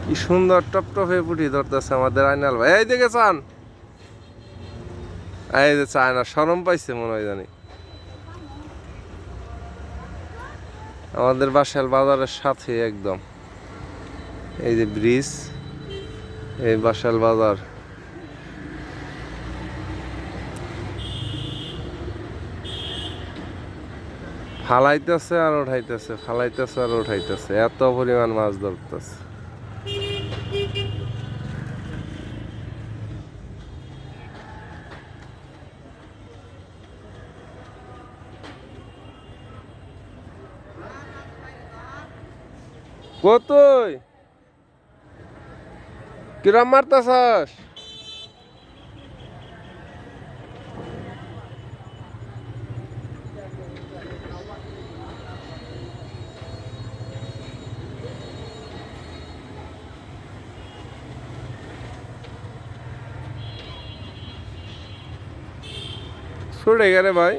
কি সুন্দর টপটপে পুঁটি ধরতেছে আমাদের আইনাল ভাই। এই দিকে চান, এই যে চায় না, শরম পাইছে মনে হয় জানি। আমাদের বাসাল বাজারের সাথে একদম এই যে ব্রিজ, এই বাসাল বাজার। ফালাইতেছে আর উঠাইতেছে, ফালাইতেছে আর উঠাইতেছে, এত পরিমাণ মাছ ধরতেছে। কতই কিরম মারতেছাস? ছুটে গেলে ভাই।